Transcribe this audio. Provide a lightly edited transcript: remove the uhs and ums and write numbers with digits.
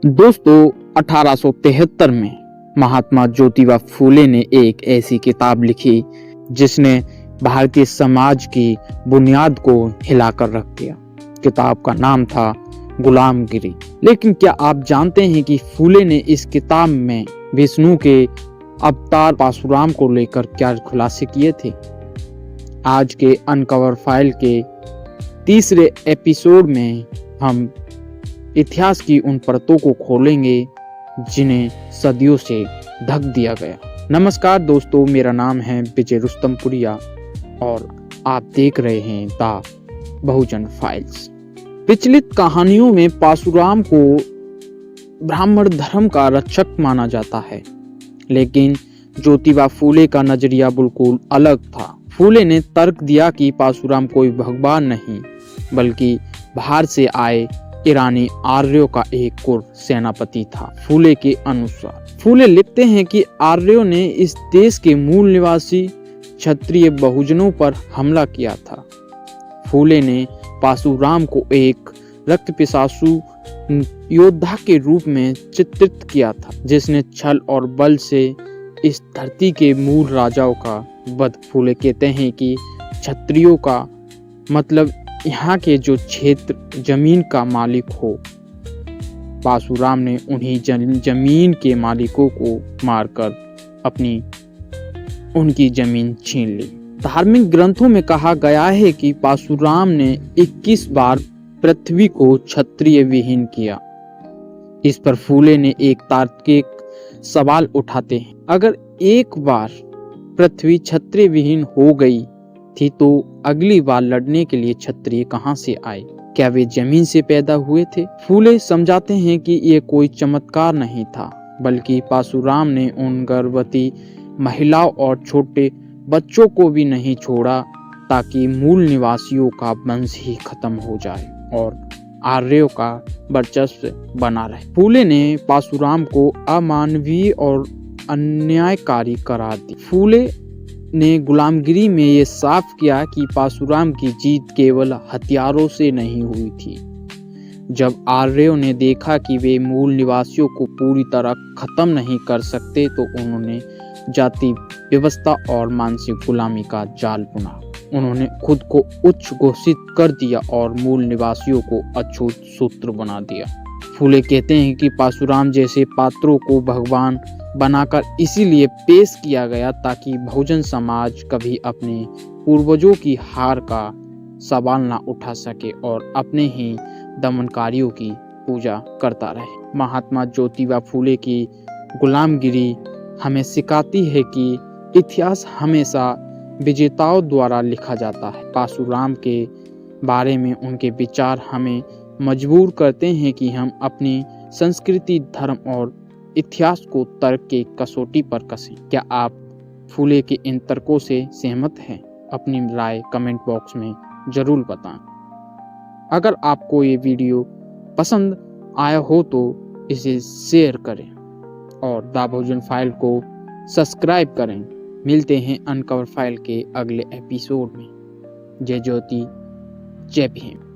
दोस्तों 1873 में महात्मा ज्योतिबा फूले ने एक ऐसी किताब लिखी जिसने भारतीय समाज की बुनियाद को हिलाकर रख दिया। किताब का नाम था गुलामगिरी। लेकिन क्या आप जानते हैं कि फूले ने इस किताब में विष्णु के अवतार परशुराम को लेकर क्या खुलासे किए थे? आज के अनकवर फाइल के तीसरे एपिसोड में हम इतिहास की उन परतों को खोलेंगे जिन्हें सदियों से ढक दिया गया। नमस्कार दोस्तों, मेरा नाम है विजय रुस्तमपुरिया और आप देख रहे हैं द बहुजन फाइल्स। विचलित कहानियों में परशुराम को ब्राह्मण धर्म का रक्षक माना जाता है, लेकिन ज्योतिबा फूले का नजरिया बिल्कुल अलग था। फूले ने तर्क दिया कि परशुराम कोई भगवान नहीं बल्कि बाहर से आए ईरानी आर्यों का एक कुर सेनापति था। फूले के अनुसार फूले लिखते हैं कि आर्यों ने इस देश के मूल निवासी क्षत्रिय बहुजनों पर हमला किया था। फूले ने परशुराम को एक रक्त पिपासु योद्धा के रूप में चित्रित किया था, जिसने छल और बल से इस धरती के मूल राजाओं का वध। फूले कहते हैं कि क्षत्रियों का मतलब यहाँ के जो क्षेत्र जमीन का मालिक हो। परशुराम ने उन्हीं जमीन के मालिकों को मारकर उनकी जमीन छीन ली। धार्मिक ग्रंथों में कहा गया है कि परशुराम ने 21 बार पृथ्वी को क्षत्रिय विहीन किया। इस पर फूले ने एक तार्किक सवाल उठाते हैं, अगर एक बार पृथ्वी क्षत्रिय विहीन हो गई थी तो अगली बार लड़ने के लिए क्षत्रिय कहां से आए? क्या वे जमीन से पैदा हुए थे? फूले समझाते हैं कि यह कोई चमत्कार नहीं था, बल्कि परशुराम ने उन गर्भवती महिलाओं और छोटे बच्चों को भी नहीं छोड़ा ताकि मूल निवासियों का वंश ही खत्म हो जाए और आर्यों का वर्चस्व बना रहे। फूले ने परशुराम को अमानवीय और अन्यायकारी करार दी। फूले ने गुलामगिरी में ये साफ किया कि परशुराम की जीत केवल हथियारों से नहीं हुई थी। जब आर्यों ने देखा कि वे मूल निवासियों को पूरी तरह खत्म नहीं कर सकते तो उन्होंने जाति व्यवस्था और मानसिक गुलामी का जाल बुना। उन्होंने खुद को उच्च घोषित कर दिया और मूल निवासियों को अछूत सूत्र बना दिया। फूले कहते हैं कि परशुराम जैसे पात्रों को भगवान बनाकर इसीलिए पेश किया गया ताकि बहुजन समाज कभी अपने पूर्वजों की हार का सवाल ना उठा सके और अपने ही दमनकारियों की पूजा करता रहे। महात्मा ज्योतिबा फूले की गुलामगिरी हमें सिखाती है कि इतिहास हमेशा विजेताओं द्वारा लिखा जाता है। परशुराम के बारे में उनके विचार हमें मजबूर करते हैं कि हम अपनी संस्कृति, धर्म और इतिहास को तर्क के कसौटी पर कसें। क्या आप फूले के इन तर्कों से सहमत हैं? अपनी राय कमेंट बॉक्स में जरूर बताएं। अगर आपको ये वीडियो पसंद आया हो तो इसे शेयर करें और द बहुजन फाइल को सब्सक्राइब करें। मिलते हैं अनकवर फाइल के अगले एपिसोड में। जय ज्योति, जय भीम।